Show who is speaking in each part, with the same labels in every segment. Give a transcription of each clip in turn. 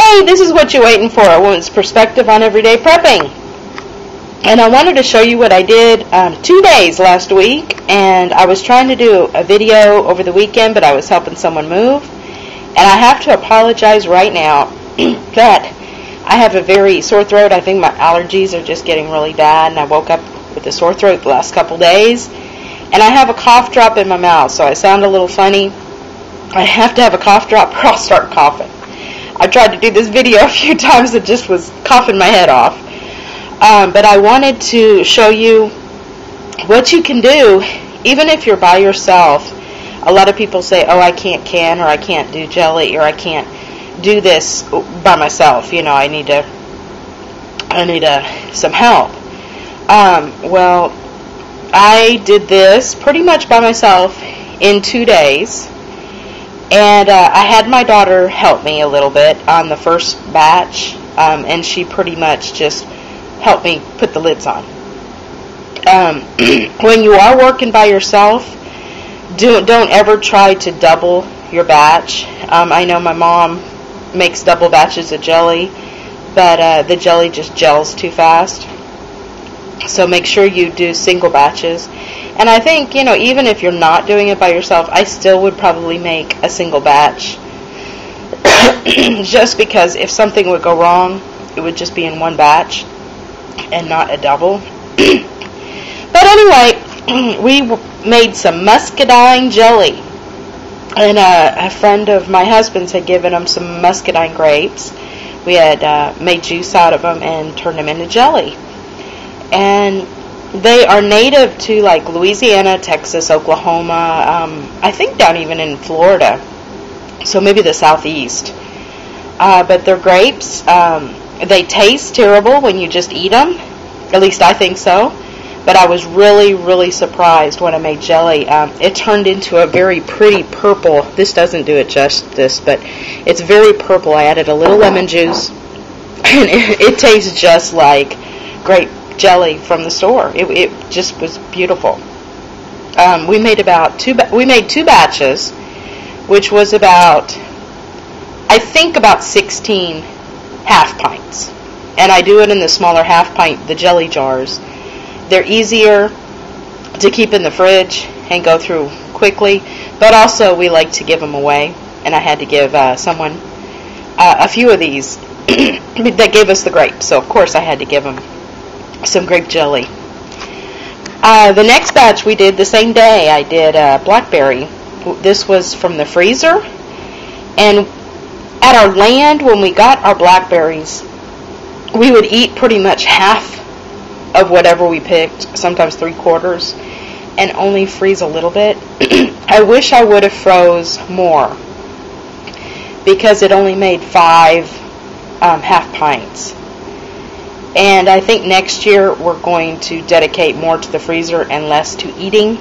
Speaker 1: Hey, this is what you're waiting for, a woman's perspective on everyday prepping. And I wanted to show you what I did 2 days last week, and I was trying to do a video over the weekend, but I was helping someone move. And I have to apologize right now that I have a very sore throat. I think my allergies are just getting really bad, and I woke up with a sore throat the last couple days. And I have a cough drop in my mouth, so I sound a little funny. I have to have a cough drop or I'll start coughing. I tried to do this video a few times and just was coughing my head off. But I wanted to show you what you can do, even if you're by yourself. A lot of people say, oh, I can't can, or I can't do jelly, or I can't do this by myself. You know, I need some help. Well, I did this pretty much by myself in 2 days. And I had my daughter help me a little bit on the first batch, and she pretty much just helped me put the lids on. When you are working by yourself, don't ever try to double your batch. I know my mom makes double batches of jelly, but the jelly just gels too fast. So make sure you do single batches. And I think, you know, even if you're not doing it by yourself, I still would probably make a single batch. Just because if something would go wrong, it would just be in one batch and not a double. But anyway, we made some muscadine jelly. And a friend of my husband's had given him some muscadine grapes. We had made juice out of them and turned them into jelly. And they are native to like Louisiana, Texas, Oklahoma, I think down even in Florida, so maybe the southeast. But they're grapes. They taste terrible when you just eat them. At least I think so. But I was really, really surprised when I made jelly. It turned into a very pretty purple. This doesn't do it justice, but it's very purple. I added a little lemon juice, and it tastes just like grape jelly from the store. It just was beautiful. We made two batches, which was about, I think about 16 half pints. And I do it in the smaller half pint, the jelly jars. They're easier to keep in the fridge and go through quickly, but also we like to give them away. And I had to give someone a few of these that gave us the grapes, so of course I had to give them some grape jelly. The next batch we did the same day. I did blackberry. This was from the freezer. And at our land, when we got our blackberries, we would eat pretty much half of whatever we picked, sometimes 3/4, and only freeze a little bit. I wish I would have froze more, because it only made 5 half pints. And I think next year we're going to dedicate more to the freezer and less to eating,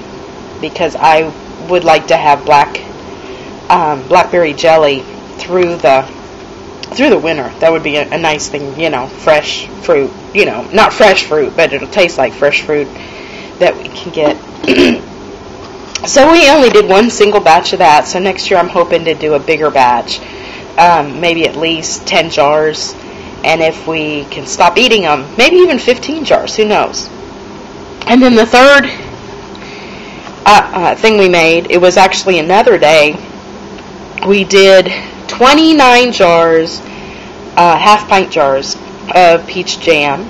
Speaker 1: because I would like to have blackberry jelly through the winter. That would be a nice thing, you know, fresh fruit, you know, not fresh fruit, but it'll taste like fresh fruit that we can get. So we only did one single batch of that, so next year I'm hoping to do a bigger batch, maybe at least 10 jars. And if we can stop eating them, maybe even 15 jars, who knows. And then the third thing we made, it was actually another day. We did 29 jars, half pint jars of peach jam.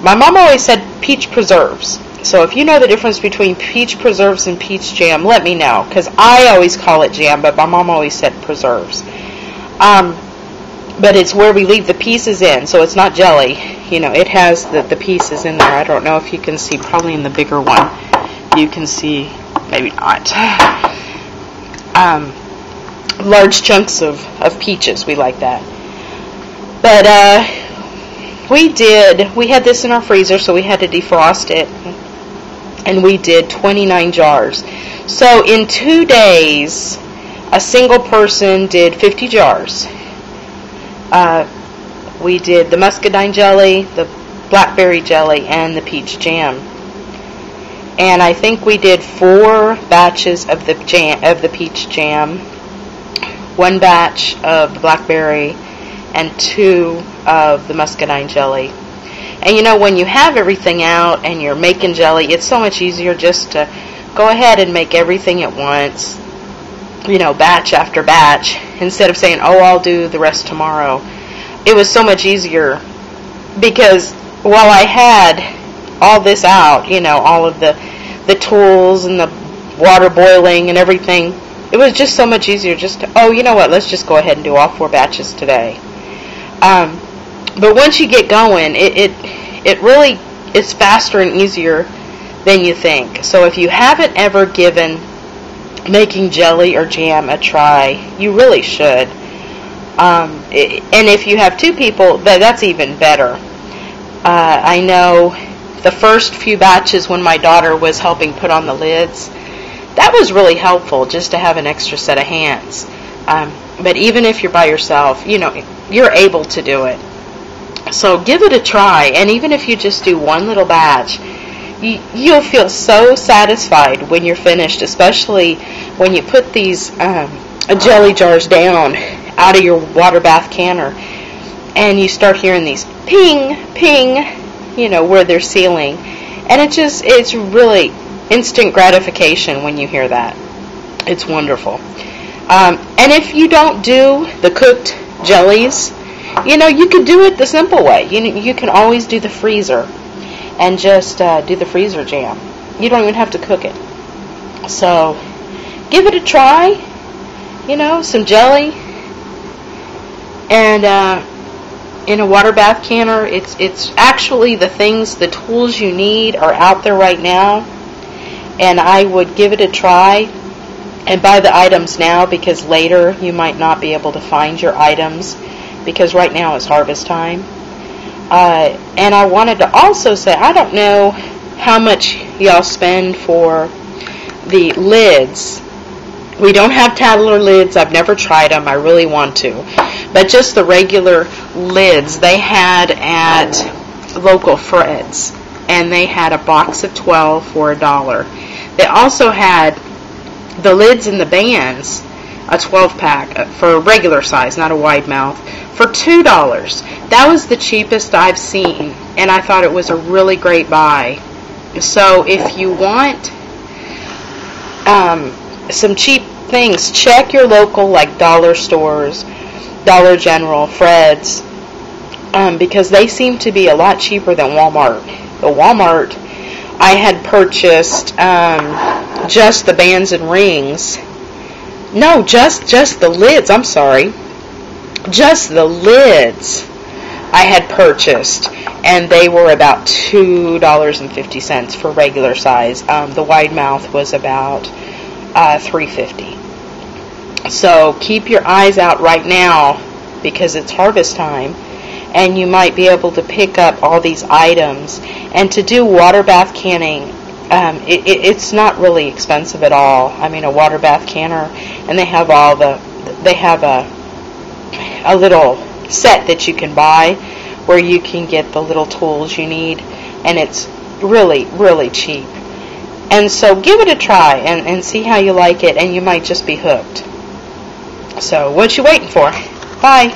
Speaker 1: My mom always said peach preserves. So if you know the difference between peach preserves and peach jam, let me know, because I always call it jam, but my mom always said preserves. But it's where we leave the pieces in, so it's not jelly. You know, it has the pieces in there. I don't know if you can see, probably in the bigger one. You can see, maybe not. Large chunks of peaches, we like that. But we had this in our freezer, so we had to defrost it. And we did 29 jars. So in 2 days, a single person did 50 jars. We did the muscadine jelly, the blackberry jelly, and the peach jam. And I think we did 4 batches of the peach jam, 1 batch of the blackberry, and 2 of the muscadine jelly. And you know, when you have everything out and you're making jelly, it's so much easier just to go ahead and make everything at once, you know, batch after batch, instead of saying, oh, I'll do the rest tomorrow. It was so much easier because while I had all this out, you know, all of the tools and the water boiling and everything, it was just so much easier just to, oh, you know what, let's just go ahead and do all 4 batches today. But once you get going, it really is faster and easier than you think. So if you haven't ever given making jelly or jam a try, you really should. And if you have 2 people, that's even better. I know the first few batches when my daughter was helping put on the lids, that was really helpful just to have an extra set of hands. But even if you're by yourself, you know, you're able to do it. So give it a try, and even if you just do 1 little batch, you'll feel so satisfied when you're finished, especially when you put these jelly jars down out of your water bath canner, and you start hearing these ping, ping, you know, where they're sealing. And it's really instant gratification when you hear that. It's wonderful. And if you don't do the cooked jellies, you know, you could do it the simple way. You can always do the freezer and just do the freezer jam. You don't even have to cook it. So give it a try. You know, some jelly and in a water bath canner. It's actually the tools you need are out there right now, and I would give it a try and buy the items now, because later you might not be able to find your items, because right now is harvest time. And I wanted to also say, I don't know how much y'all spend for the lids. We don't have Tattler lids. I've never tried them. I really want to. But just the regular lids they had at local Fred's. And they had a box of 12 for $1. They also had the lids in the bands, a 12-pack for regular size, not a wide mouth, for $2. That was the cheapest I've seen, and I thought it was a really great buy. So if you want some cheap things, check your local, like, dollar stores, Dollar General, Fred's, because they seem to be a lot cheaper than Walmart. The Walmart, I had purchased just the bands and rings. No, just the lids. I'm sorry. Just the lids I had purchased, and they were about $2.50 for regular size. The wide mouth was about $3.50. So keep your eyes out right now, because it's harvest time, and you might be able to pick up all these items. And to do water bath canning, it's not really expensive at all. I mean, a water bath canner, and they have a little set that you can buy where you can get the little tools you need, and it's really, really cheap. And so give it a try and see how you like it, and you might just be hooked. So what you waiting for? Bye.